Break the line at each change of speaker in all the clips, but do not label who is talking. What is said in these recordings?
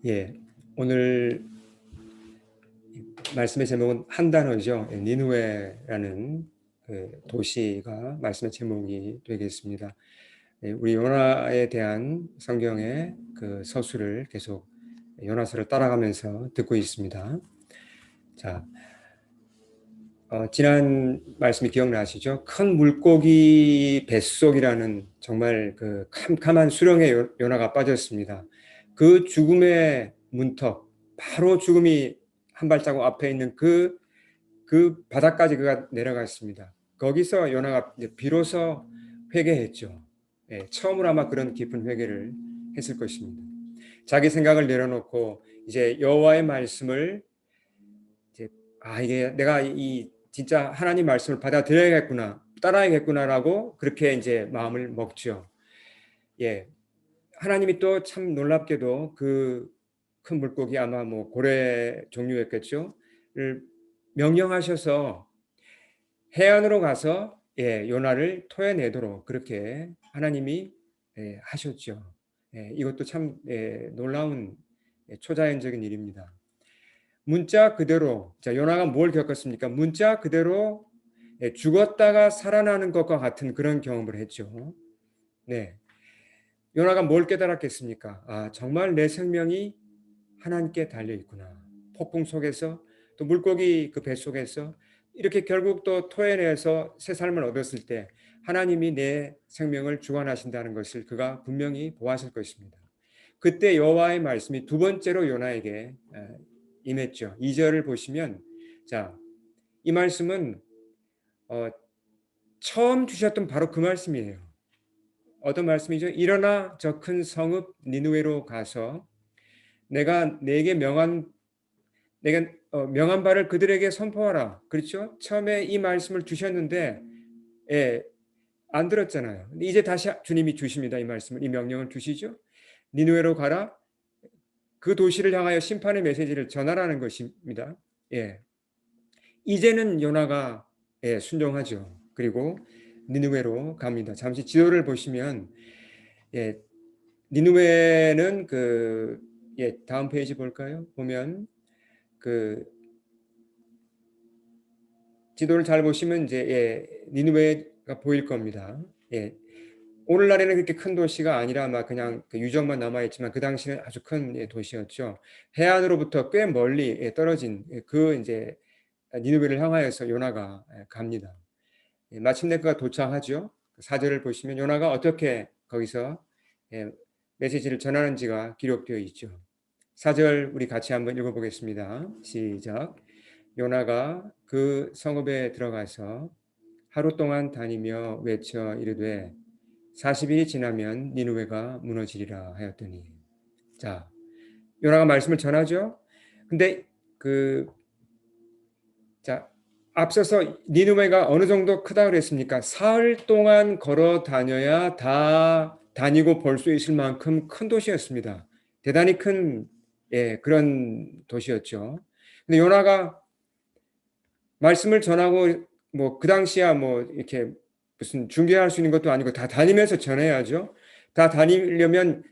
예, 오늘 말씀의 제목은 한 단어죠. 니느웨라는 그 도시가 말씀의 제목이 되겠습니다. 우리 요나에 대한 성경의 그 서술을 계속 요나서를 따라가면서 듣고 있습니다. 자, 지난 말씀이 기억나시죠? 큰 물고기 뱃속이라는 정말 그 캄캄한 수렁에 요나가 빠졌습니다. 그 죽음의 문턱, 바로 죽음이 한 발자국 앞에 있는 그 바닥까지 그가 내려갔습니다. 거기서 요나가 비로소 회개했죠. 예, 처음으로 아마 그런 깊은 회개를 했을 것입니다. 자기 생각을 내려놓고 이제 여호와의 말씀을 이제 이게 내가 이 진짜 하나님 말씀을 받아들여야겠구나, 따라야겠구나라고 그렇게 이제 마음을 먹죠. 예, 하나님이 또 참 놀랍게도 그 큰 물고기 아마 뭐 고래 종류였겠죠.를 명령하셔서 해안으로 가서 요나를 토해내도록 그렇게 하나님이 하셨죠. 이것도 참 놀라운 초자연적인 일입니다. 문자 그대로 자 요나가 뭘 겪었습니까? 문자 그대로 죽었다가 살아나는 것과 같은 그런 경험을 했죠. 네, 요나가 뭘 깨달았겠습니까? 정말 내 생명이 하나님께 달려 있구나. 폭풍 속에서 또 물고기 그 뱃속에서 이렇게 결국 또 토해내서 새 삶을 얻었을 때 하나님이 내 생명을 주관하신다는 것을 그가 분명히 보았을 것입니다. 그때 여호와의 말씀이 두 번째로 요나에게 임했죠. 2절을 보시면 자, 이 말씀은 처음 주셨던 바로 그 말씀이에요. 어떤 말씀이죠? 일어나 저 큰 성읍 니느웨로 가서 내가 내게 명한 바를 그들에게 선포하라. 그렇죠? 처음에 이 말씀을 주셨는데 안 들었잖아요. 근데 이제 다시 주님이 주십니다. 이 말씀을, 이 명령을 주시죠. 니느웨로 가라. 그 도시를 향하여 심판의 메시지를 전하라는 것입니다. 예. 이제는 요나가 순종하죠. 그리고 니느웨로 갑니다. 잠시 지도를 보시면 니느웨는 다음 페이지 볼까요? 보면 그 지도를 잘 보시면 이제 니느웨가 보일 겁니다. 오늘날에는 그렇게 큰 도시가 아니라 막 그냥 그 유적만 남아 있지만 그 당시는 아주 큰 도시였죠. 해안으로부터 꽤 멀리 떨어진 그 이제 니느웨를 향하여서 요나가 갑니다. 마침내 그가 도착하죠. 4절을 보시면 요나가 어떻게 거기서 메시지를 전하는지가 기록되어 있죠. 4절 우리 같이 한번 읽어보겠습니다. 시작. 요나가 그 성읍에 들어가서 하루 동안 다니며 외쳐 이르되 40일이 지나면 니느웨가 무너지리라 하였더니 자 요나가 말씀을 전하죠. 근데 자 앞서서 니느웨가 어느 정도 크다 그랬습니까? 사흘 동안 걸어 다녀야 다 다니고 볼 수 있을 만큼 큰 도시였습니다. 대단히 큰 그런 도시였죠. 근데 요나가 말씀을 전하고 뭐 그 당시야 뭐 이렇게 무슨 중계할 수 있는 것도 아니고 다 다니면서 전해야죠. 다 다니려면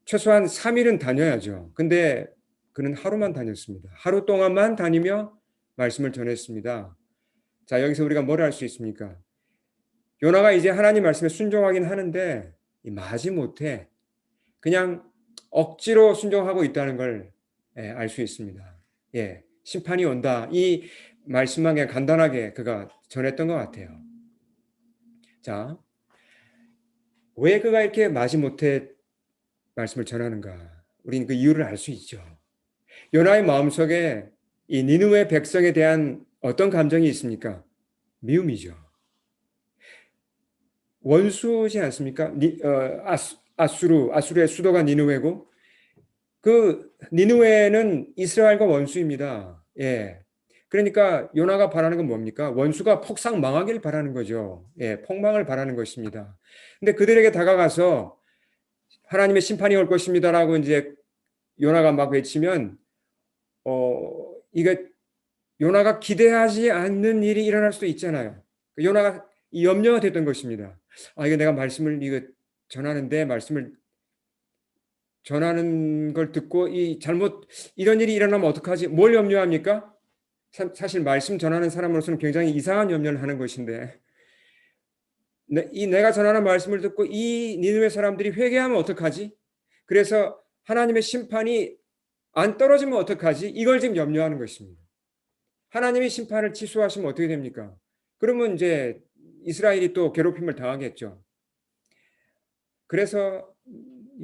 최소한 3일은 다녀야죠. 근데 그는 하루만 다녔습니다. 하루 동안만 다니며 말씀을 전했습니다. 자, 여기서 우리가 뭘 알 수 있습니까? 요나가 이제 하나님 말씀에 순종하긴 하는데 마지못해 그냥 억지로 순종하고 있다는 걸 알 수 있습니다. 심판이 온다. 이 말씀만 그냥 간단하게 그가 전했던 것 같아요. 자, 왜 그가 이렇게 마지못해 말씀을 전하는가? 우리는 그 이유를 알 수 있죠. 요나의 마음속에 이 니느웨 백성에 대한 어떤 감정이 있습니까? 미움이죠. 원수지 않습니까? 아수르의 수도가 니느웨고 그 니느웨는 이스라엘과 원수입니다. 그러니까 요나가 바라는 건 뭡니까? 원수가 폭삭 망하길 바라는 거죠. 폭망을 바라는 것입니다. 근데 그들에게 다가가서 하나님의 심판이 올 것입니다라고 이제 요나가 막 외치면 이게 요나가 기대하지 않는 일이 일어날 수도 있잖아요. 요나가 염려가 됐던 것입니다. 이거 내가 말씀을 이거 전하는데 말씀을 전하는 걸 듣고 이런 일이 일어나면 어떡하지? 뭘 염려합니까? 사실 말씀 전하는 사람으로서는 굉장히 이상한 염려를 하는 것인데 내가 전하는 말씀을 듣고 이 니느웨 사람들이 회개하면 어떡하지? 그래서 하나님의 심판이 안 떨어지면 어떡하지? 이걸 지금 염려하는 것입니다. 하나님의 심판을 취소하시면 어떻게 됩니까? 그러면 이제 이스라엘이 또 괴롭힘을 당하겠죠. 그래서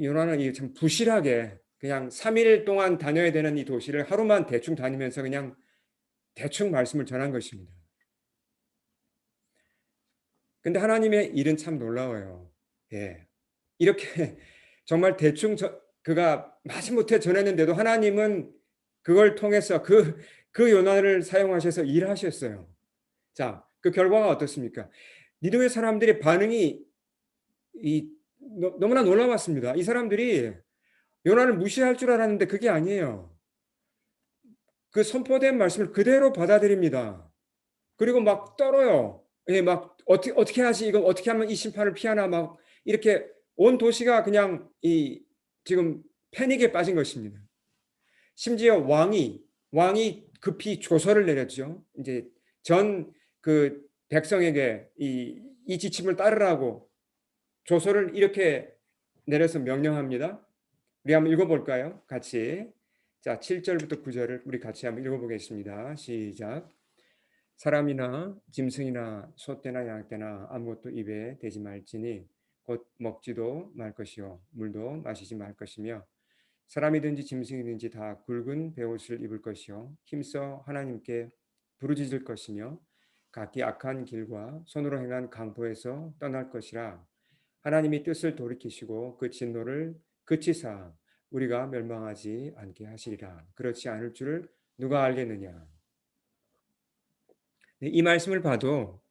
요나는 참 부실하게 그냥 3일 동안 다녀야 되는 이 도시를 하루만 대충 다니면서 그냥 대충 말씀을 전한 것입니다. 근데 하나님의 일은 참 놀라워요. 예. 이렇게 정말 대충 그가 마지못해 전했는데도 하나님은 그걸 통해서 그 요나를 사용하셔서 일하셨어요. 자, 그 결과가 어떻습니까? 니느웨 사람들의 반응이 너무나 놀라웠습니다. 이 사람들이 요나를 무시할 줄 알았는데 그게 아니에요. 그 선포된 말씀을 그대로 받아들입니다. 그리고 막 떨어요. 예, 막 어떻게 하지? 이거 어떻게 하면 이 심판을 피하나? 막 이렇게 온 도시가 그냥 지금 패닉에 빠진 것입니다. 심지어 왕이 급히 조서를 내렸죠. 이제 전 그 백성에게 이 지침을 따르라고 조서를 이렇게 내려서 명령합니다. 우리 한번 읽어볼까요? 같이. 자, 7절부터 9절을 우리 같이 한번 읽어보겠습니다. 시작. 사람이나 짐승이나 소떼나 양떼나 아무것도 입에 대지 말지니 곧 먹지도 말 것이요 물도 마시지 말 것이며 사람이든지 짐승이든지 다 굵은 베옷을 입을 것이요 힘써 하나님께 부르짖을 것이며 각기 악한 길과 손으로 행한 강포에서 떠날 것이라. 하나님이 뜻을 돌이키시고 그 진노를 그치사 우리가 멸망하지 않게 하시리라. 그렇지 않을 줄을 누가 알겠느냐. 이 말씀을 봐도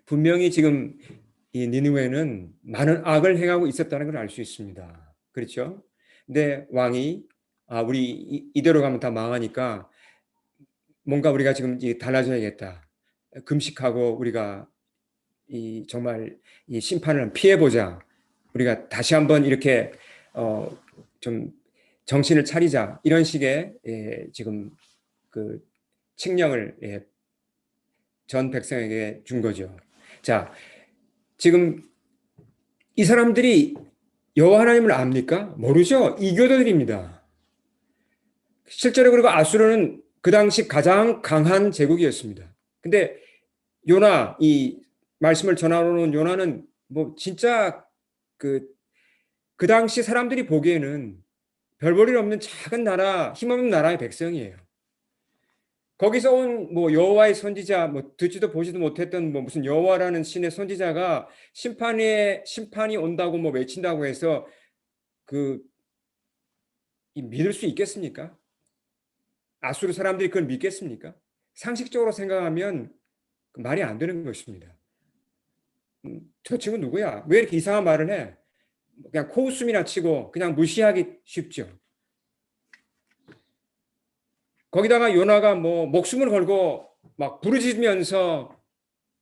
분명히 지금 이 니느웨는 많은 악을 행하고 있었다는 걸 알 수 있습니다. 그렇죠? 근데 왕이 우리 이대로 가면 다 망하니까 뭔가 우리가 지금 달라져야겠다. 금식하고 우리가 정말 이 심판을 피해 보자. 우리가 다시 한번 이렇게 좀 정신을 차리자. 이런 식의 지금 그 칙령을 전 백성에게 준 거죠. 자, 지금 이 사람들이 여호와 하나님을 압니까? 모르죠. 이교도들입니다. 실제로 그리고 아수르는 그 당시 가장 강한 제국이었습니다. 근데 요나, 이 말씀을 전하러 온 요나는 뭐 진짜 그 당시 사람들이 보기에는 별 볼 일 없는 작은 나라, 힘없는 나라의 백성이에요. 거기서 온 뭐 여호와의 선지자, 뭐 듣지도 보지도 못했던 뭐 무슨 여호와라는 신의 선지자가 심판이 온다고 뭐 외친다고 해서 믿을 수 있겠습니까? 아수르 사람들이 그걸 믿겠습니까? 상식적으로 생각하면 말이 안 되는 것입니다. 저 친구 누구야? 왜 이렇게 이상한 말을 해? 그냥 코웃음이나 치고 그냥 무시하기 쉽죠. 거기다가 요나가 뭐 목숨을 걸고 막 부르짖으면서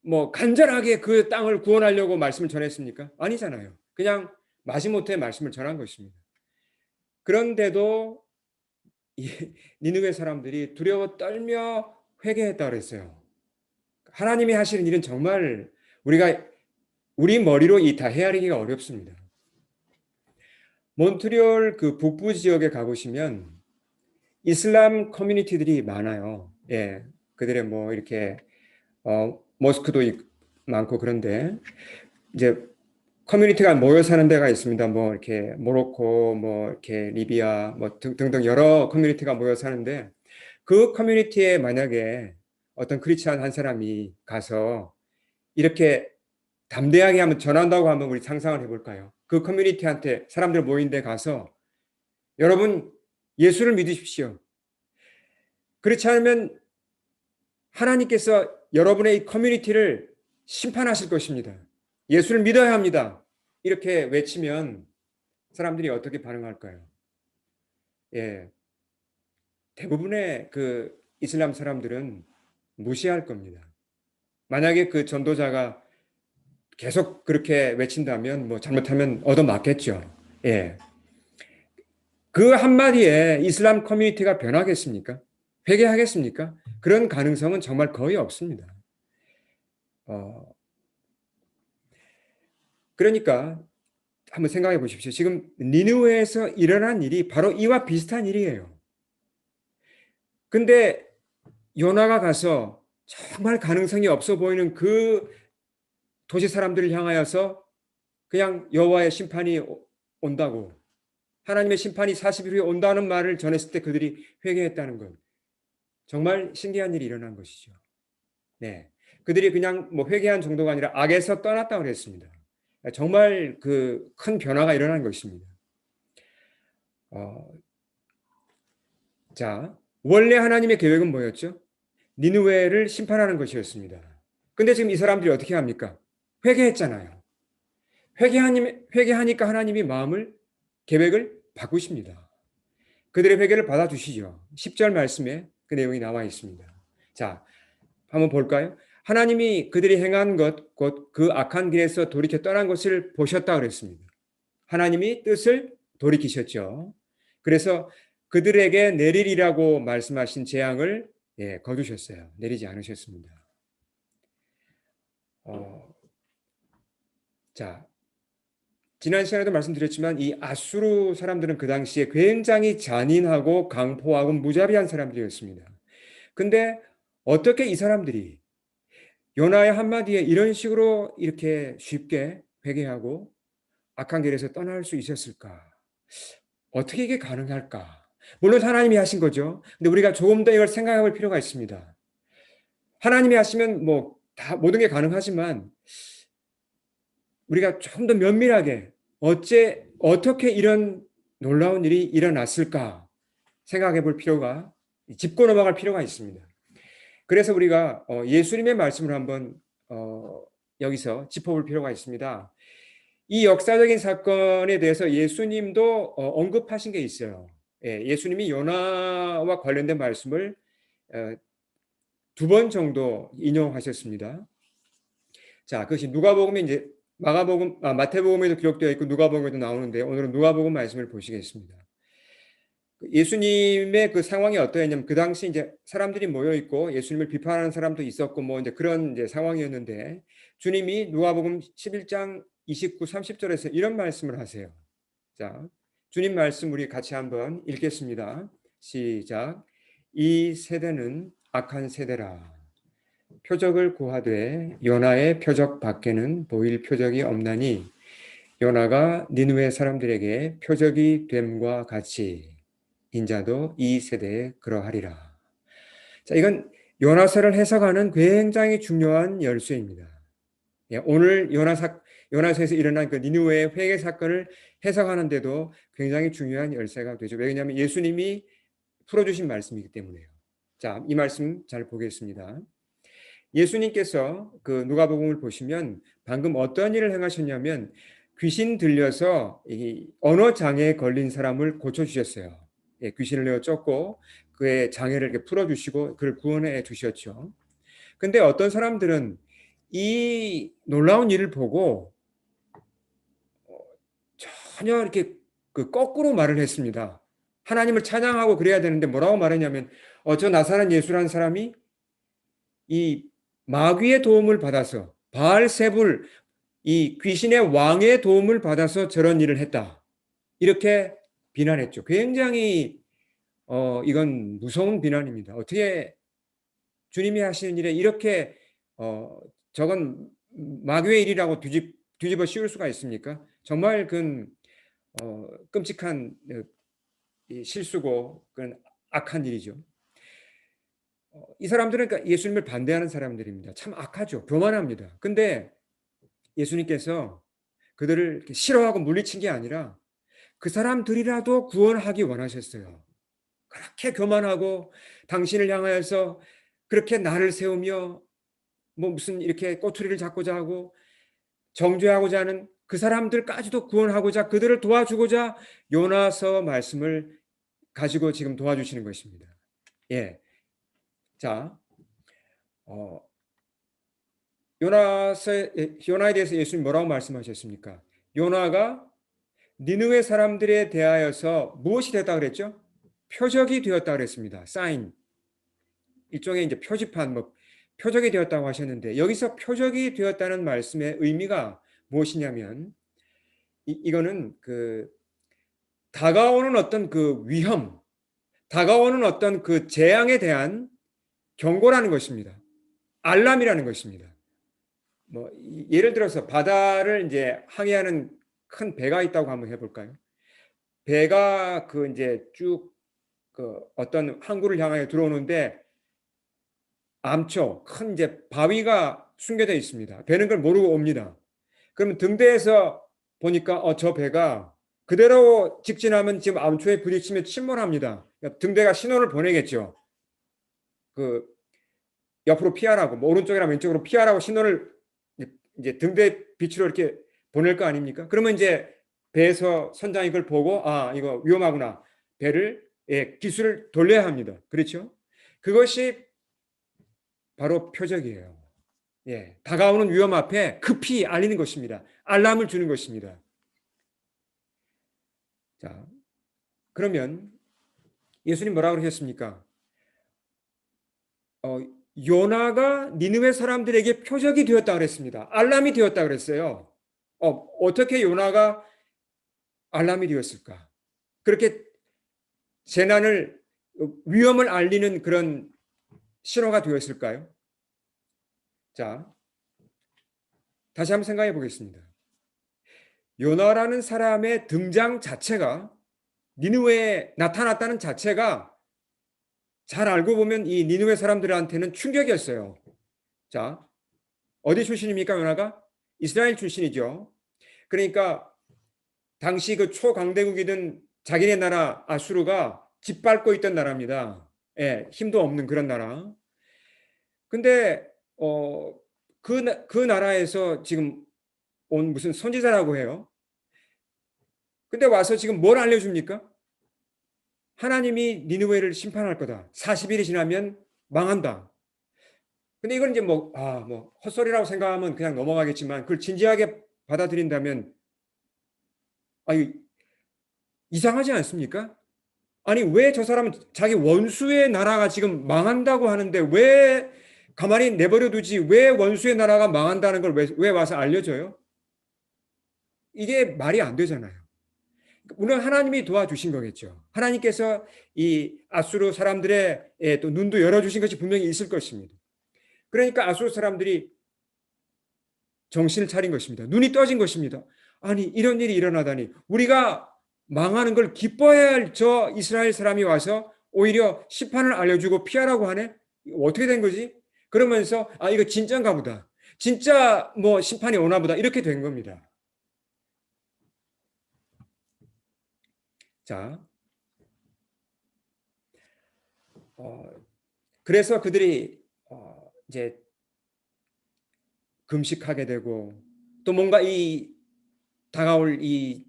뭐 간절하게 그 땅을 구원하려고 말씀을 전했습니까? 아니잖아요. 그냥 마지못해 말씀을 전한 것입니다. 그런데도 니느웨 사람들이 두려워 떨며 회개했다 그랬어요. 하나님이 하시는 일은 정말 우리 머리로 다 헤아리기가 어렵습니다. 몬트리올 그 북부 지역에 가보시면 이슬람 커뮤니티들이 많아요. 예, 그들의 뭐 이렇게 모스크도 많고 그런데 이제 커뮤니티가 모여 사는 데가 있습니다. 뭐 이렇게 모로코, 뭐 이렇게 리비아, 뭐 등등 여러 커뮤니티가 모여 사는데 그 커뮤니티에 만약에 어떤 크리스찬 한 사람이 가서 이렇게 담대하게 한번 전한다고 하면 우리 상상을 해볼까요? 그 커뮤니티한테 사람들 모인 데 가서 여러분 예수를 믿으십시오. 그렇지 않으면 하나님께서 여러분의 커뮤니티를 심판하실 것입니다. 예수를 믿어야 합니다. 이렇게 외치면 사람들이 어떻게 반응할까요? 예, 대부분의 그 이슬람 사람들은 무시할 겁니다. 만약에 그 전도자가 계속 그렇게 외친다면 뭐 잘못하면 얻어맞겠죠. 예. 그 한마디에 이슬람 커뮤니티가 변하겠습니까? 회개하겠습니까? 그런 가능성은 정말 거의 없습니다. 어, 그러니까 한번 생각해 보십시오. 지금 니느웨에서 일어난 일이 바로 이와 비슷한 일이에요. 근데 요나가 가서 정말 가능성이 없어 보이는 그 도시 사람들을 향하여서 그냥 여호와의 심판이 온다고, 하나님의 심판이 40일 후에 온다는 말을 전했을 때 그들이 회개했다는 건 정말 신기한 일이 일어난 것이죠. 네. 그들이 그냥 뭐 회개한 정도가 아니라 악에서 떠났다고 그랬습니다. 정말 그 큰 변화가 일어난 것입니다. 어, 자, 원래 하나님의 계획은 뭐였죠? 니느웨를 심판하는 것이었습니다. 근데 지금 이 사람들이 어떻게 합니까? 회개했잖아요. 회개하니까 하나님이 마음을, 계획을 바꾸십니다. 그들의 회개를 받아주시죠. 10절 말씀에 그 내용이 나와 있습니다. 자, 한번 볼까요? 하나님이 그들이 행한 것, 곧 그 악한 길에서 돌이켜 떠난 것을 보셨다 그랬습니다. 하나님이 뜻을 돌이키셨죠. 그래서 그들에게 내리리라고 말씀하신 재앙을 거두셨어요. 내리지 않으셨습니다. 자, 지난 시간에도 말씀드렸지만 이 아수르 사람들은 그 당시에 굉장히 잔인하고 강포하고 무자비한 사람들이었습니다. 근데 어떻게 이 사람들이 요나의 한마디에 이런 식으로 이렇게 쉽게 회개하고 악한 길에서 떠날 수 있었을까? 어떻게 이게 가능할까? 물론 하나님이 하신 거죠. 근데 우리가 조금 더 이걸 생각해 볼 필요가 있습니다. 하나님이 하시면 뭐 다 모든 게 가능하지만 우리가 좀 더 면밀하게 어떻게 이런 놀라운 일이 일어났을까 생각해 볼 필요가, 짚고 넘어갈 필요가 있습니다. 그래서 우리가 예수님의 말씀을 한번 여기서 짚어볼 필요가 있습니다. 이 역사적인 사건에 대해서 예수님도 언급하신 게 있어요. 예수님이 요나와 관련된 말씀을 2번 정도 인용하셨습니다. 자, 그것이 누가복음에 이제 마태복음에도 기록되어 있고 누가복음에도 나오는데 오늘은 누가복음 말씀을 보시겠습니다. 예수님의 그 상황이 어떠했냐면 그 당시 이제 사람들이 모여 있고 예수님을 비판하는 사람도 있었고 뭐 이제 그런 이제 상황이었는데 주님이 누가복음 11장 29, 30절에서 이런 말씀을 하세요. 자, 주님 말씀 우리 같이 한번 읽겠습니다. 시작. 이 세대는 악한 세대라. 표적을 구하되 요나의 표적 밖에는 보일 표적이 없나니 요나가 니느웨 사람들에게 표적이 됨과 같이 인자도 이 세대에 그러하리라. 자, 이건 요나서를 해석하는 굉장히 중요한 열쇠입니다. 오늘 요나서에서 일어난 그 니느웨의 회개 사건을 해석하는데도 굉장히 중요한 열쇠가 되죠. 왜냐하면 예수님이 풀어주신 말씀이기 때문에요. 자, 이 말씀 잘 보겠습니다. 예수님께서 그 누가복음을 보시면 방금 어떤 일을 행하셨냐면 귀신 들려서 이 언어 장애에 걸린 사람을 고쳐주셨어요. 귀신을 내어 쫓고 그의 장애를 이렇게 풀어주시고 그를 구원해 주셨죠. 근데 어떤 사람들은 이 놀라운 일을 보고 전혀 이렇게 그 거꾸로 말을 했습니다. 하나님을 찬양하고 그래야 되는데 뭐라고 말했냐면 저 나사렛 예수라는 사람이 이 마귀의 도움을 받아서 바알세불 이 귀신의 왕의 도움을 받아서 저런 일을 했다. 이렇게 비난했죠. 굉장히 이건 무서운 비난입니다. 어떻게 주님이 하시는 일에 이렇게 저건 마귀의 일이라고 뒤집어 씌울 수가 있습니까? 정말 그 끔찍한 실수고 그런 악한 일이죠. 이 사람들은 그러니까 예수님을 반대하는 사람들입니다. 참 악하죠. 교만합니다. 근데 예수님께서 그들을 이렇게 싫어하고 물리친 게 아니라 그 사람들이라도 구원하기 원하셨어요. 그렇게 교만하고 당신을 향하여서 그렇게 나를 세우며 뭐 무슨 이렇게 꼬투리를 잡고자 하고 정죄하고자 하는 그 사람들까지도 구원하고자 그들을 도와주고자 요나서 말씀을 가지고 지금 도와주시는 것입니다. 예. 자, 어, 요나에 대해서 예수님 뭐라고 말씀하셨습니까? 요나가 니느웨 사람들에 대하여서 무엇이 됐다 그랬죠? 표적이 되었다 그랬습니다. 사인. 일종의 이제 표지판, 뭐 표적이 되었다고 하셨는데, 여기서 표적이 되었다는 말씀의 의미가 무엇이냐면, 이거는 그 다가오는 어떤 그 위험, 다가오는 어떤 그 재앙에 대한 경고라는 것입니다. 알람이라는 것입니다. 뭐 예를 들어서 바다를 이제 항해하는 큰 배가 있다고 한번 해볼까요? 배가 그 이제 쭉 그 어떤 항구를 향하여 들어오는데 암초 큰 이제 바위가 숨겨져 있습니다. 배는 그걸 모르고 옵니다. 그러면 등대에서 보니까 저 배가 그대로 직진하면 지금 암초에 부딪히면 침몰합니다. 그러니까 등대가 신호를 보내겠죠. 그 옆으로 피하라고, 뭐 오른쪽이나 왼쪽으로 피하라고 신호를 이제 등대 빛으로 이렇게 보낼 거 아닙니까? 그러면 이제 배에서 선장이 그걸 보고 이거 위험하구나. 배를 기술을 돌려야 합니다. 그렇죠? 그것이 바로 표적이에요. 다가오는 위험 앞에 급히 알리는 것입니다. 알람을 주는 것입니다. 자, 그러면 예수님 뭐라고 그러셨습니까? 요나가 니느웨 사람들에게 표적이 되었다 그랬습니다. 알람이 되었다 그랬어요. 어떻게 요나가 알람이 되었을까? 그렇게 재난을 위험을 알리는 그런 신호가 되었을까요? 자, 다시 한번 생각해 보겠습니다. 요나라는 사람의 등장 자체가 니느웨에 나타났다는 자체가 잘 알고 보면 이 니느웨 사람들한테는 충격이었어요. 자, 어디 출신입니까, 요나가? 이스라엘 출신이죠. 그러니까 당시 그 초강대국이던 자기네 나라 아수르가 짓밟고 있던 나라입니다. 힘도 없는 그런 나라. 근데 그 나라에서 지금 온 무슨 선지자라고 해요. 근데 와서 지금 뭘 알려줍니까? 하나님이 니느웨를 심판할 거다. 40일이 지나면 망한다. 근데 이건 이제 뭐 헛소리라고 생각하면 그냥 넘어가겠지만 그걸 진지하게 받아들인다면 아니 이상하지 않습니까? 아니 왜 저 사람은 자기 원수의 나라가 지금 망한다고 하는데 왜 가만히 내버려 두지? 왜 원수의 나라가 망한다는 걸 왜 와서 알려줘요? 이게 말이 안 되잖아요. 물론 하나님이 도와주신 거겠죠. 하나님께서 이 아수르 사람들의 또 눈도 열어주신 것이 분명히 있을 것입니다. 그러니까 아수르 사람들이 정신을 차린 것입니다. 눈이 떠진 것입니다. 아니 이런 일이 일어나다니 우리가 망하는 걸 기뻐해야 할 저 이스라엘 사람이 와서 오히려 심판을 알려주고 피하라고 하네? 어떻게 된 거지? 그러면서 이거 진짜인가 보다. 진짜 뭐 심판이 오나 보다. 이렇게 된 겁니다. 자, 그래서 그들이 이제 금식하게 되고 또 뭔가 이 다가올 이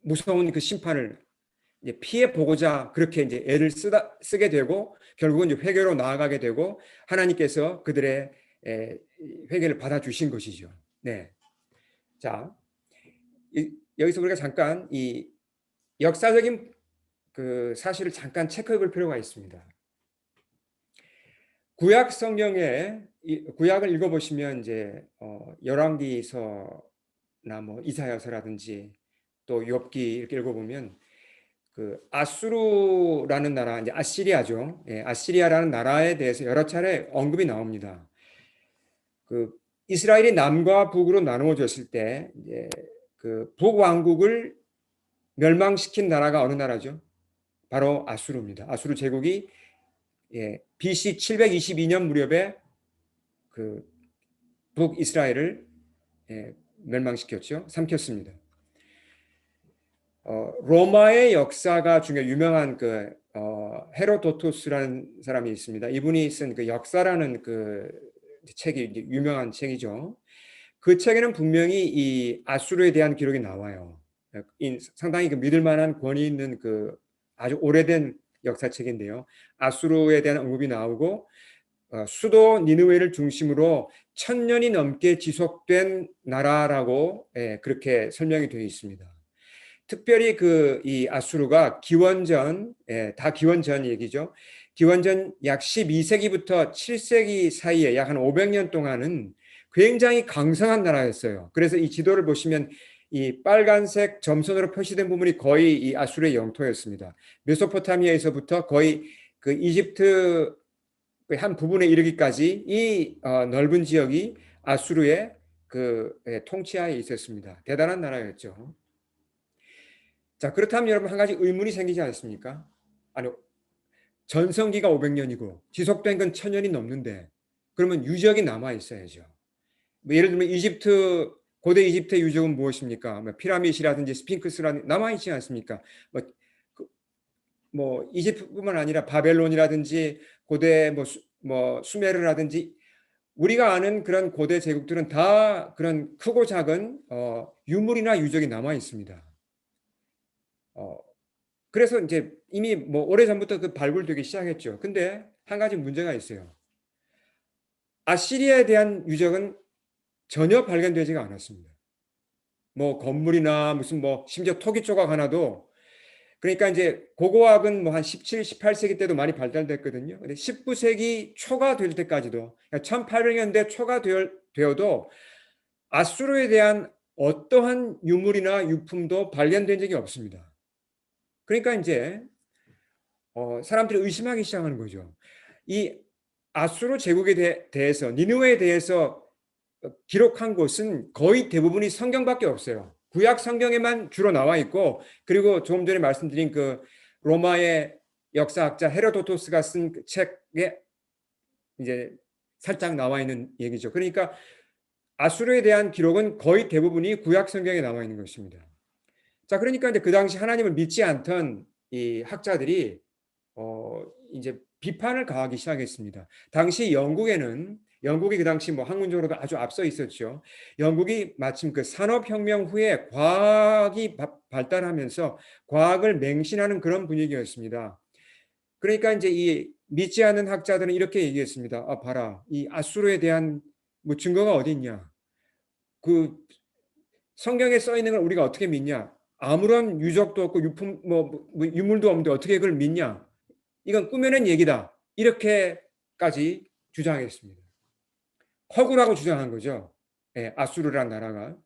무서운 그 심판을 이제 피해 보고자 그렇게 이제 애를 쓰게 되고 결국은 이제 회개로 나아가게 되고 하나님께서 그들의 회개를 받아주신 것이죠. 네. 자, 여기서 우리가 잠깐 이 역사적인 그 사실을 잠깐 체크해 볼 필요가 있습니다. 구약 성경에 구약을 읽어보시면 이제 열왕기서나 뭐 이사야서라든지 또 욥기 이렇게 읽어보면 그 아수르라는 나라 이제 아시리아죠. 아시리아라는 나라에 대해서 여러 차례 언급이 나옵니다. 그 이스라엘이 남과 북으로 나누어졌을 때 이제 그 북왕국을 멸망시킨 나라가 어느 나라죠? 바로 아수르입니다. 아수르 제국이 BC 722년 무렵에 그 북이스라엘을 멸망시켰죠. 삼켰습니다. 로마의 역사가 중에 유명한 그 헤로도토스라는 사람이 있습니다. 이분이 쓴 그 역사라는 그 책이 유명한 책이죠. 그 책에는 분명히 이 아수르에 대한 기록이 나와요. 상당히 그 믿을 만한 권위 있는 그 아주 오래된 역사책인데요. 아수르에 대한 언급이 나오고 수도 니느웨를 중심으로 1000년이 넘게 지속된 나라라고 그렇게 설명이 되어 있습니다. 특별히 그 이 아수르가 기원전, 다 기원전 얘기죠. 기원전 약 12세기부터 7세기 사이에 약 한 500년 동안은 굉장히 강성한 나라였어요. 그래서 이 지도를 보시면 이 빨간색 점선으로 표시된 부분이 거의 이 아수르의 영토였습니다. 메소포타미아에서부터 거의 그 이집트 한 부분에 이르기까지 이 넓은 지역이 아수르의 그 통치하에 있었습니다. 대단한 나라였죠. 자, 그렇다면 여러분 한 가지 의문이 생기지 않습니까? 아니, 전성기가 500년이고 지속된 건 1000년이 넘는데 그러면 유적이 남아 있어야죠. 뭐 예를 들면 이집트 고대 이집트의 유적은 무엇입니까? 뭐 피라미드라든지 스핑크스라든지 남아 있지 않습니까? 뭐, 뭐 이집트뿐만 아니라 바벨론이라든지 고대 뭐 수메르라든지 우리가 아는 그런 고대 제국들은 다 그런 크고 작은 유물이나 유적이 남아 있습니다. 어, 그래서 이제 이미 뭐 오래전부터 그 발굴되기 시작했죠. 근데 한 가지 문제가 있어요. 아시리아에 대한 유적은 전혀 발견되지가 않았습니다. 뭐 건물이나 무슨 뭐 심지어 토기 조각 하나도 그러니까 이제 고고학은 뭐 한 17, 18세기 때도 많이 발달됐거든요. 근데 19세기 초가 될 때까지도 1800년대 초가 되어도 아수르에 대한 어떠한 유물이나 유품도 발견된 적이 없습니다. 그러니까 이제 사람들이 의심하기 시작하는 거죠. 이 아수르 제국에 대해서 니느웨에 대해서 기록한 곳은 거의 대부분이 성경밖에 없어요. 구약 성경에만 주로 나와 있고 그리고 조금 전에 말씀드린 그 로마의 역사학자 헤로도토스가 쓴 그 책에 이제 살짝 나와 있는 얘기죠. 그러니까 아수르에 대한 기록은 거의 대부분이 구약 성경에 나와 있는 것입니다. 자, 그러니까 이제 그 당시 하나님을 믿지 않던 이 학자들이 이제 비판을 가하기 시작했습니다. 당시 영국이 그 당시 뭐 학문적으로도 아주 앞서 있었죠. 영국이 마침 그 산업혁명 후에 과학이 발달하면서 과학을 맹신하는 그런 분위기였습니다. 그러니까 이제 이 믿지 않는 학자들은 이렇게 얘기했습니다. 아, 봐라. 이 아수르에 대한 뭐 증거가 어디 있냐? 그 성경에 써 있는 걸 우리가 어떻게 믿냐? 아무런 유적도 없고 유품 뭐 유물도 없는데 어떻게 그걸 믿냐? 이건 꾸며낸 얘기다. 이렇게까지 주장했습니다. 허구라고 주장한 거죠. 아수르라는 나라가.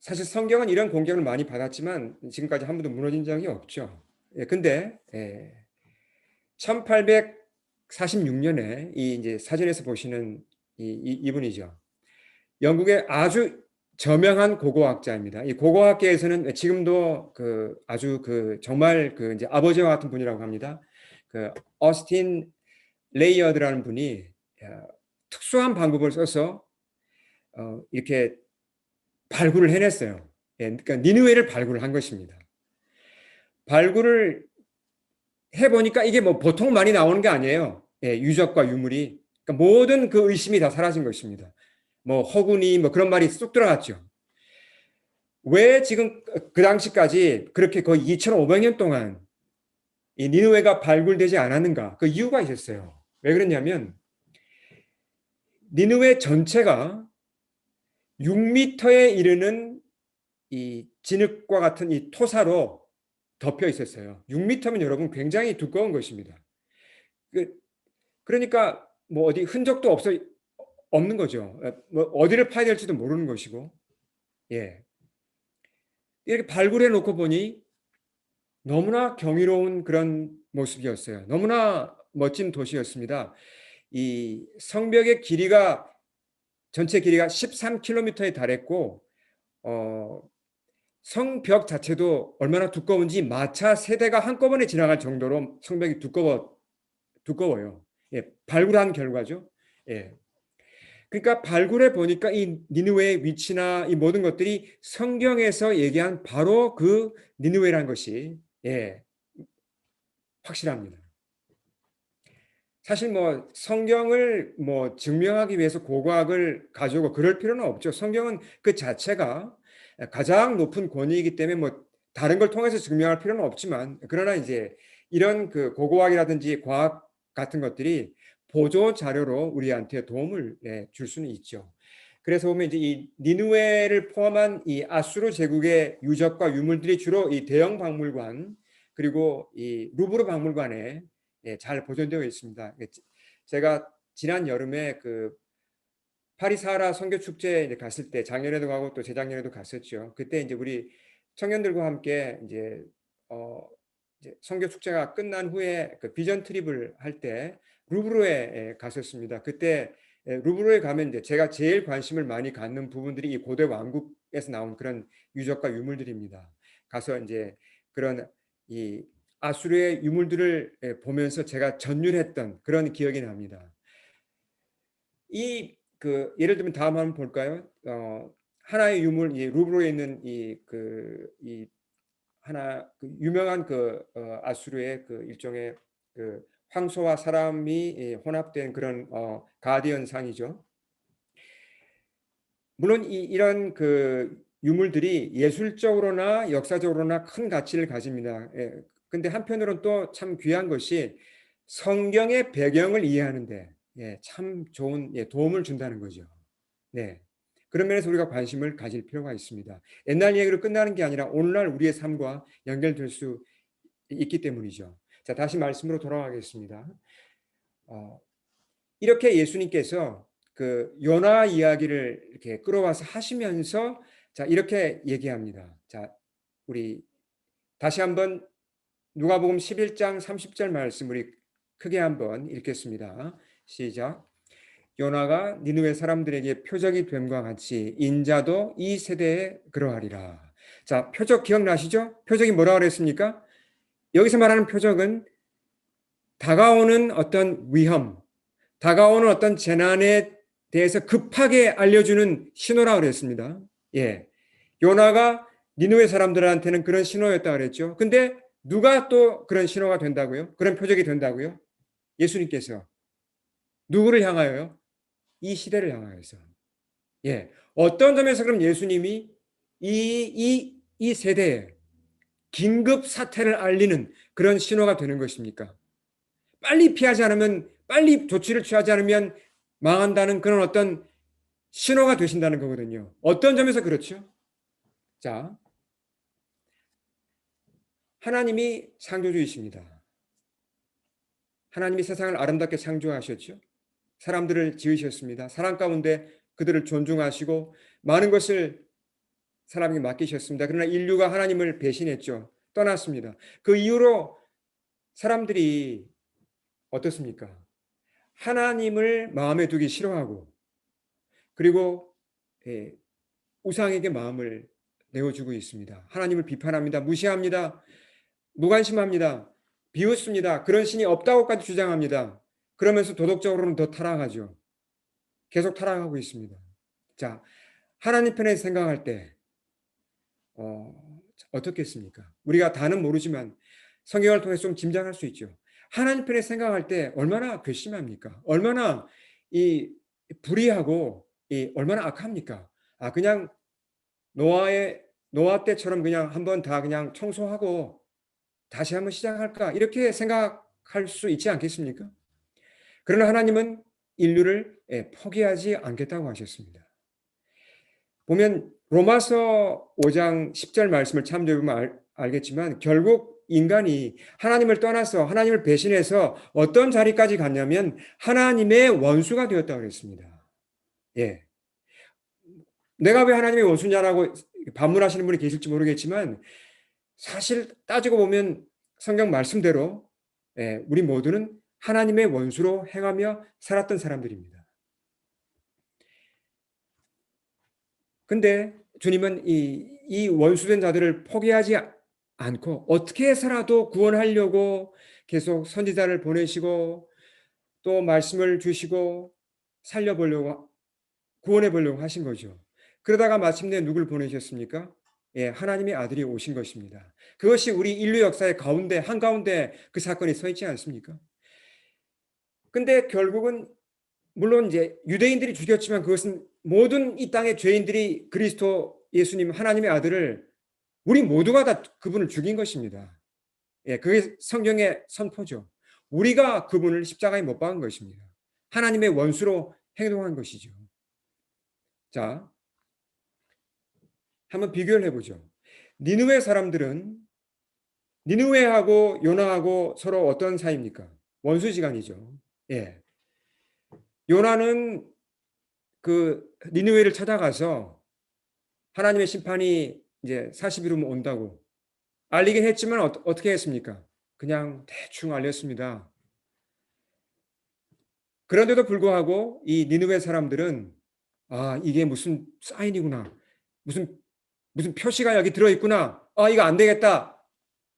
사실 성경은 이런 공격을 많이 받았지만 지금까지 한 번도 무너진 적이 없죠. 근데 1846년에 이 이제 사진에서 보시는 이분이죠. 영국의 아주 저명한 고고학자입니다. 이 고고학계에서는 지금도 그 아주 그 정말 그 이제 아버지와 같은 분이라고 합니다. 그 어스틴 레이어드라는 분이 특수한 방법을 써서 이렇게 발굴을 해냈어요. 그러니까 니느웨를 발굴을 한 것입니다. 발굴을 해보니까 이게 뭐 보통 많이 나오는 게 아니에요. 유적과 유물이. 그러니까 모든 그 의심이 다 사라진 것입니다. 뭐 허구니 뭐 그런 말이 쑥 들어갔죠. 왜 지금 그 당시까지 그렇게 거의 2,500년 동안 이 니느웨가 발굴되지 않았는가? 그 이유가 있었어요. 왜 그랬냐면 니느웨 전체가 6m에 이르는 이 진흙과 같은 이 토사로 덮여 있었어요. 6m면 여러분 굉장히 두꺼운 것입니다. 그러니까 뭐 어디 흔적도 없는 거죠. 뭐 어디를 파야 될지도 모르는 것이고, 예. 이렇게 발굴해 놓고 보니 너무나 경이로운 그런 모습이었어요. 너무나 멋진 도시였습니다. 이 성벽의 길이가 전체 길이가 13km에 달했고, 성벽 자체도 얼마나 두꺼운지 마차 세대가 한꺼번에 지나갈 정도로 성벽이 두꺼워요. 예, 발굴한 결과죠. 예. 그러니까 발굴해 보니까 이 니느웨의 위치나 이 모든 것들이 성경에서 얘기한 바로 그 니느웨라는 것이 확실합니다. 사실 뭐 성경을 뭐 증명하기 위해서 고고학을 가져오고 그럴 필요는 없죠. 성경은 그 자체가 가장 높은 권위이기 때문에 뭐 다른 걸 통해서 증명할 필요는 없지만 그러나 이제 이런 그 고고학이라든지 과학 같은 것들이 보조 자료로 우리한테 도움을 줄 수는 있죠. 그래서 보면 이제 이 니느웨를 포함한 이 아수르 제국의 유적과 유물들이 주로 이 대형 박물관 그리고 이 루브르 박물관에 잘 보존되어 있습니다. 제가 지난 여름에 그 파리 사하라 선교 축제에 갔을 때 작년에도 가고 또 재작년에도 갔었죠. 그때 이제 우리 청년들과 함께 어 이제 선교 축제가 끝난 후에 그 비전 트립을 할 때 루브르에 갔었습니다. 그때 루브르에 가면 이제 제가 제일 관심을 많이 갖는 부분들이 이 고대 왕국에서 나온 그런 유적과 유물들입니다. 가서 이제 그런 이 아수르의 유물들을 보면서 제가 전율했던 그런 기억이 납니다. 이 그 예를 들면 다음 한번 볼까요? 하나의 유물, 이 루브르에 있는 이 하나 그 유명한 아수르의 그 일종의 그 황소와 사람이 혼합된 그런 가디언 상이죠. 물론 이런 그 유물들이 예술적으로나 역사적으로나 큰 가치를 가집니다. 근데 한편으로는 또 참 귀한 것이 성경의 배경을 이해하는데 참 좋은 도움을 준다는 거죠. 네. 그런 면에서 우리가 관심을 가질 필요가 있습니다. 옛날 얘기로 끝나는 게 아니라 오늘날 우리의 삶과 연결될 수 있기 때문이죠. 자, 다시 말씀으로 돌아가겠습니다. 어, 이렇게 예수님께서 그 요나 이야기를 이렇게 끌어와서 하시면서 자, 이렇게 얘기합니다. 자, 우리 다시 한번 누가복음 11장 30절 말씀 우리 크게 한번 읽겠습니다. 시작. 요나가 니느웨 사람들에게 표적이 됨과 같이 인자도 이 세대에 그러하리라. 자, 표적 기억나시죠? 표적이 뭐라 그랬습니까? 여기서 말하는 표적은 다가오는 어떤 위험, 다가오는 어떤 재난에 대해서 급하게 알려주는 신호라 그랬습니다. 예. 요나가 니느웨 사람들한테는 그런 신호였다 그랬죠. 근데 누가 또 그런 신호가 된다고요? 그런 표적이 된다고요? 예수님께서. 누구를 향하여요? 이 시대를 향하여서. 예. 어떤 점에서 그럼 예수님이 이 세대에 긴급 사태를 알리는 그런 신호가 되는 것입니까? 빨리 피하지 않으면, 빨리 조치를 취하지 않으면 망한다는 그런 어떤 신호가 되신다는 거거든요. 어떤 점에서 그렇죠? 자, 하나님이 창조주이십니다. 하나님이 세상을 아름답게 창조하셨죠. 사람들을 지으셨습니다. 사람 가운데 그들을 존중하시고 많은 것을 사람에게 맡기셨습니다. 그러나 인류가 하나님을 배신했죠. 떠났습니다. 그 이후로 사람들이 어떻습니까? 하나님을 마음에 두기 싫어하고 그리고 우상에게 마음을 내어주고 있습니다. 하나님을 비판합니다. 무시합니다. 무관심합니다. 비웃습니다. 그런 신이 없다고까지 주장합니다. 그러면서 도덕적으로는 더 타락하죠. 계속 타락하고 있습니다. 자, 하나님 편에 생각할 때 어떻겠습니까? 우리가 다는 모르지만 성경을 통해서 좀 짐작할 수 있죠. 하나님 편에 생각할 때 얼마나 괘씸합니까? 얼마나 이 불의하고 얼마나 악합니까? 그냥 노아 때처럼 그냥 한번 다 그냥 청소하고 다시 한번 시작할까? 이렇게 생각할 수 있지 않겠습니까? 그러나 하나님은 인류를 포기하지 않겠다고 하셨습니다. 보면 로마서 5장 10절 말씀을 참조해 보면 알겠지만 결국 인간이 하나님을 떠나서 하나님을 배신해서 어떤 자리까지 갔냐면 하나님의 원수가 되었다고 그랬습니다. 예. 내가 왜 하나님의 원수냐라고 반문하시는 분이 계실지 모르겠지만 사실 따지고 보면 성경 말씀대로 우리 모두는 하나님의 원수로 행하며 살았던 사람들입니다. 근데 주님은 이 원수된 자들을 포기하지 않고 어떻게 해서라도 구원하려고 계속 선지자를 보내시고 또 말씀을 주시고 살려보려고 구원해 보려고 하신 거죠. 그러다가 마침내 누굴 보내셨습니까? 하나님의 아들이 오신 것입니다. 그것이 우리 인류 역사의 가운데 한가운데 그 사건이 서 있지 않습니까? 근데 결국은 물론 이제 유대인들이 죽였지만 그것은 모든 이 땅의 죄인들이 그리스도 예수님 하나님의 아들을 우리 모두가 다 그분을 죽인 것입니다. 그게 성경의 선포죠. 우리가 그분을 십자가에 못 박은 것입니다. 하나님의 원수로 행동한 것이죠. 자, 한번 비교를 해보죠. 니느웨 사람들은 니느웨하고 요나하고 서로 어떤 사이입니까? 원수지간이죠. 예. 요나는 그 니느웨를 찾아가서 하나님의 심판이 이제 40일이면 온다고 알리긴 했지만 어떻게 했습니까? 그냥 대충 알렸습니다. 그런데도 불구하고 이 니느웨 사람들은 아, 이게 무슨 사인이구나. 무슨 표시가 여기 들어있구나. 아, 이거 안 되겠다.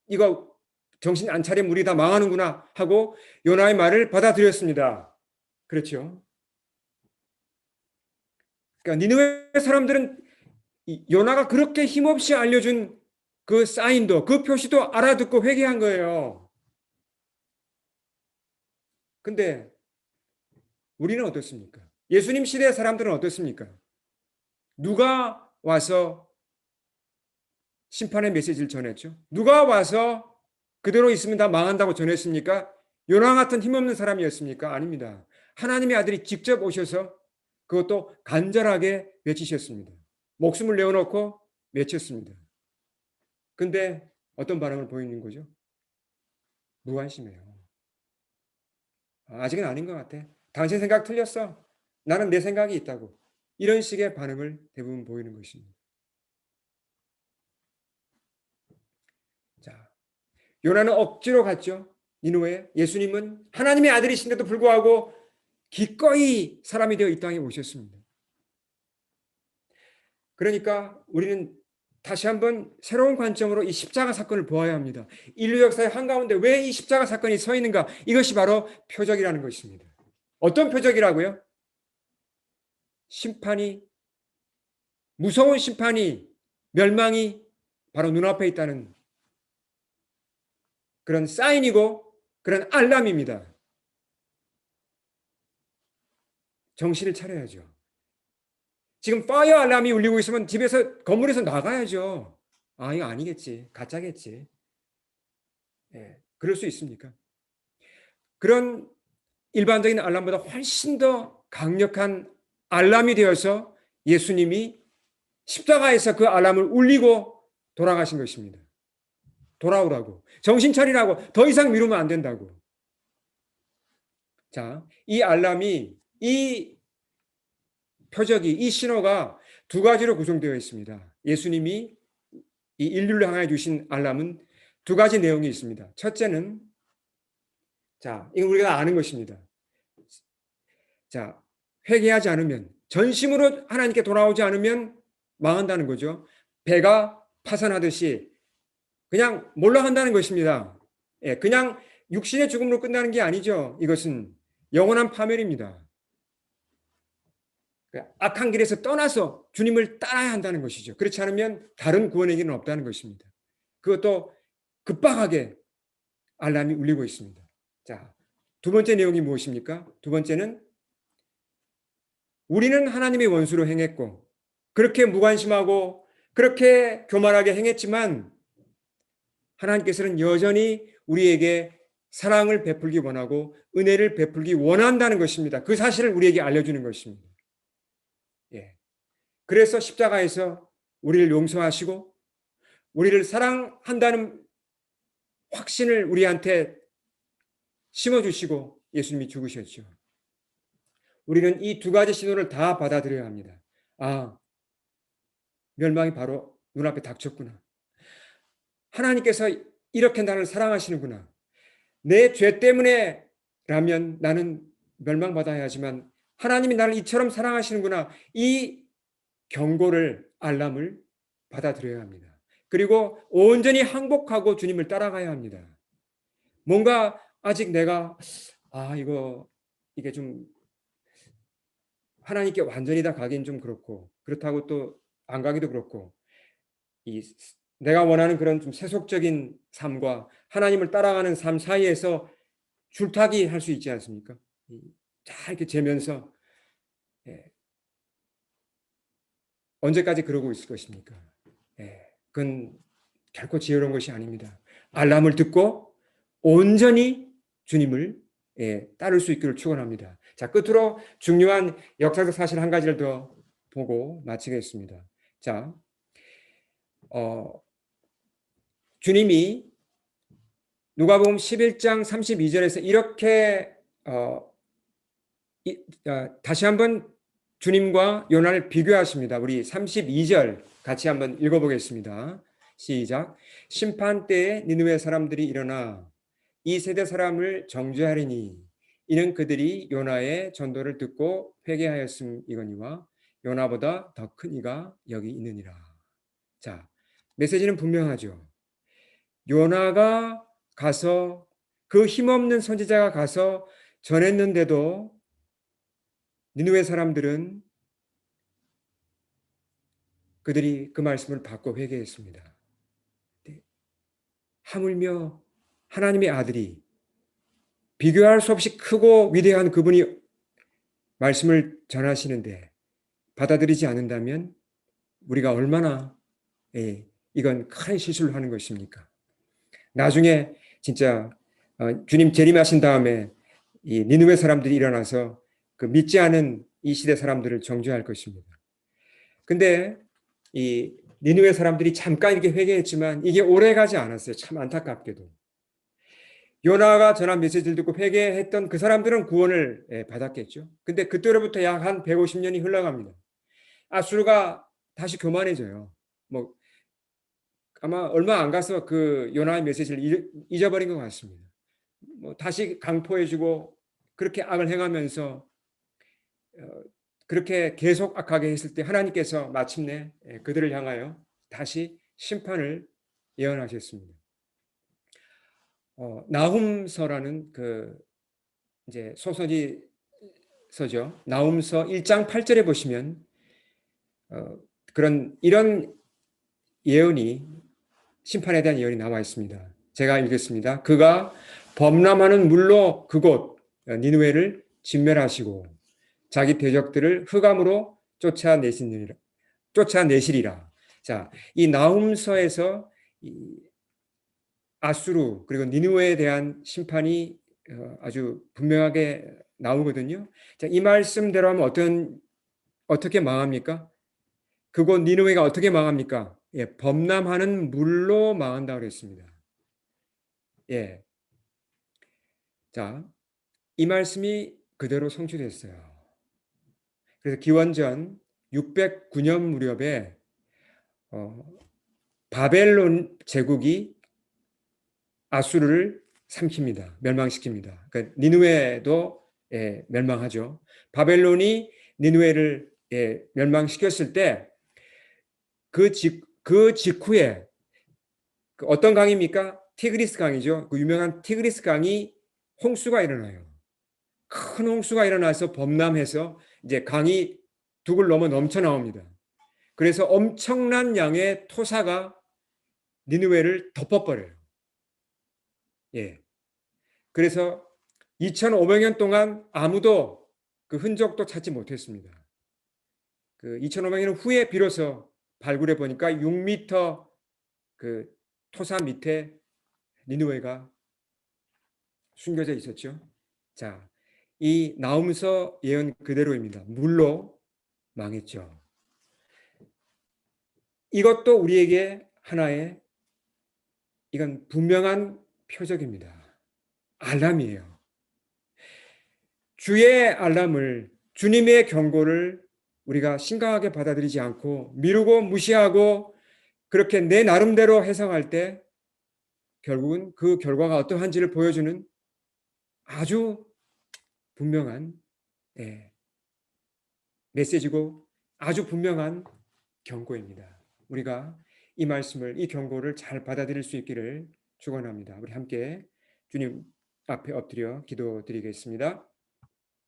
이거 정신 안 차리면 우리 다 망하는구나 하고 요나의 말을 받아들였습니다. 그렇죠. 그러니까 니느웨 사람들은 요나가 그렇게 힘없이 알려준 그 사인도 그 표시도 알아듣고 회개한 거예요. 근데 우리는 어떻습니까? 예수님 시대의 사람들은 어떻습니까? 누가 와서 심판의 메시지를 전했죠? 누가 와서 그대로 있으면 다 망한다고 전했습니까? 요나 같은 힘없는 사람이었습니까? 아닙니다. 하나님의 아들이 직접 오셔서 그것도 간절하게 외치셨습니다. 목숨을 내어놓고 외쳤습니다. 근데 어떤 반응을 보이는 거죠? 무관심해요. 아직은 아닌 것 같아. 당신 생각 틀렸어. 나는 내 생각이 있다고. 이런 식의 반응을 대부분 보이는 것입니다. 자, 요나는 억지로 갔죠. 니느웨에. 예수님은 하나님의 아들이신데도 불구하고 기꺼이 사람이 되어 이 땅에 오셨습니다. 그러니까 우리는 다시 한번 새로운 관점으로 이 십자가 사건을 보아야 합니다. 인류 역사의 한가운데 왜 이 십자가 사건이 서 있는가? 이것이 바로 표적이라는 것입니다. 어떤 표적이라고요? 심판이, 무서운 심판이, 멸망이 바로 눈앞에 있다는 그런 사인이고 그런 알람입니다. 정신을 차려야죠. 지금 파이어 알람이 울리고 있으면 집에서 건물에서 나가야죠. 아, 이거 아니겠지. 가짜겠지. 예, 그럴 수 있습니까? 그런 일반적인 알람보다 훨씬 더 강력한 알람이 되어서 예수님이 십자가에서 그 알람을 울리고 돌아가신 것입니다. 돌아오라고. 정신 차리라고. 더 이상 미루면 안 된다고. 자, 이 알람이, 이 표적이, 이 신호가 두 가지로 구성되어 있습니다. 예수님이 이 인류를 향해 주신 알람은 두 가지 내용이 있습니다. 첫째는, 자, 이건 우리가 아는 것입니다. 자, 회개하지 않으면, 전심으로 하나님께 돌아오지 않으면 망한다는 거죠. 배가 파산하듯이 그냥 몰락한다는 것입니다. 예, 그냥 육신의 죽음으로 끝나는 게 아니죠. 이것은 영원한 파멸입니다. 악한 길에서 떠나서 주님을 따라야 한다는 것이죠. 그렇지 않으면 다른 구원의 길은 없다는 것입니다. 그것도 급박하게 알람이 울리고 있습니다. 자, 두 번째 내용이 무엇입니까? 두 번째는 우리는 하나님의 원수로 행했고 그렇게 무관심하고 그렇게 교만하게 행했지만 하나님께서는 여전히 우리에게 사랑을 베풀기 원하고 은혜를 베풀기 원한다는 것입니다. 그 사실을 우리에게 알려주는 것입니다. 예. 그래서 십자가에서 우리를 용서하시고 우리를 사랑한다는 확신을 우리한테 심어주시고 예수님이 죽으셨죠. 우리는 이 두 가지 신호를 다 받아들여야 합니다. 아, 멸망이 바로 눈앞에 닥쳤구나. 하나님께서 이렇게 나를 사랑하시는구나. 내 죄 때문에 라면 나는 멸망받아야 하지만 하나님이 나를 이처럼 사랑하시는구나. 이 경고를, 알람을 받아들여야 합니다. 그리고 온전히 항복하고 주님을 따라가야 합니다. 뭔가 아직 내가 이게 좀 하나님께 완전히 다 가긴 좀 그렇고 그렇다고 또 안 가기도 그렇고 내가 원하는 그런 좀 세속적인 삶과 하나님을 따라가는 삶 사이에서 줄타기 할 수 있지 않습니까? 잘 이렇게 재면서 언제까지 그러고 있을 것입니까? 그건 결코 지혜로운 것이 아닙니다. 알람을 듣고 온전히 주님을 따를 수 있기를 축원합니다. 자, 끝으로 중요한 역사적 사실 한 가지를 더 보고 마치겠습니다. 자, 주님이 누가복음 11장 32절에서 이렇게 다시 한번 주님과 요나를 비교하십니다. 우리 32절 같이 한번 읽어보겠습니다. 시작. 심판 때에 니느웨 사람들이 일어나 이 세대 사람을 정죄하리니 이는 그들이 요나의 전도를 듣고 회개하였음이거니와 요나보다 더 큰 이가 여기 있느니라. 자, 메시지는 분명하죠. 요나가 가서 그 힘없는 선지자가 가서 전했는데도 니느웨 사람들은 그들이 그 말씀을 받고 회개했습니다. 하물며 하나님의 아들이 비교할 수 없이 크고 위대한 그분이 말씀을 전하시는데 받아들이지 않는다면 우리가 얼마나 이건 큰 실수를 하는 것입니까? 나중에 진짜 주님 재림하신 다음에 이 니느웨 사람들이 일어나서 그 믿지 않은 이 시대 사람들을 정죄할 것입니다. 근데 이 니느웨 사람들이 잠깐 이렇게 회개했지만 이게 오래 가지 않았어요. 참 안타깝게도. 요나가 전한 메시지를 듣고 회개했던 그 사람들은 구원을 받았겠죠. 근데 그때로부터 약 한 150년이 흘러갑니다. 아수르가 다시 교만해져요. 뭐 아마 얼마 안 가서 그 요나의 메시지를 잊어버린 것 같습니다. 뭐 다시 강포해주고 그렇게 악을 행하면서 그렇게 계속 악하게 했을 때 하나님께서 마침내 그들을 향하여 다시 심판을 예언하셨습니다. 나훔서라는 그 이제 소서지서죠. 나훔서 1장 8절에 보시면 이런 예언이 심판에 대한 예언이 나와 있습니다. 제가 읽겠습니다. 그가 범람하는 물로 그곳 니느웨를 진멸하시고 자기 대적들을 흑암으로 쫓아내시리라. 자, 이 나훔서에서 아수르 그리고 니느웨에 대한 심판이 아주 분명하게 나오거든요. 자, 이 말씀대로 하면 어떻게 망합니까? 그곳 니느웨가 어떻게 망합니까? 예, 범람하는 물로 망한다고 그랬습니다. 예. 자, 이 말씀이 그대로 성취됐어요. 그래서 기원전 609년 무렵에 바벨론 제국이 아수르를 삼킵니다. 멸망시킵니다. 그러니까 니느웨도 멸망하죠. 바벨론이 니느웨를 멸망시켰을 때 그 직후에 어떤 강입니까? 티그리스 강이죠. 그 유명한 티그리스 강이 홍수가 일어나요. 큰 홍수가 일어나서 범람해서 이제 강이 둑을 넘어 넘쳐 나옵니다. 그래서 엄청난 양의 토사가 니느웨를 덮어버려요. 예. 그래서 2,500년 동안 아무도 그 흔적도 찾지 못했습니다. 그 2,500년 후에 비로소 발굴해 보니까 6m 그 토사 밑에 니느웨가 숨겨져 있었죠. 자, 이 나훔서 예언 그대로입니다. 물로 망했죠. 이것도 우리에게 하나의 이건 분명한 표적입니다. 알람이에요. 주의 알람을 주님의 경고를 우리가 심각하게 받아들이지 않고 미루고 무시하고 그렇게 내 나름대로 해석할 때 결국은 그 결과가 어떠한지를 보여주는 아주 분명한 메시지고 아주 분명한 경고입니다. 우리가 이 말씀을 이 경고를 잘 받아들일 수 있기를 축원합니다. 우리 함께 주님 앞에 엎드려 기도드리겠습니다.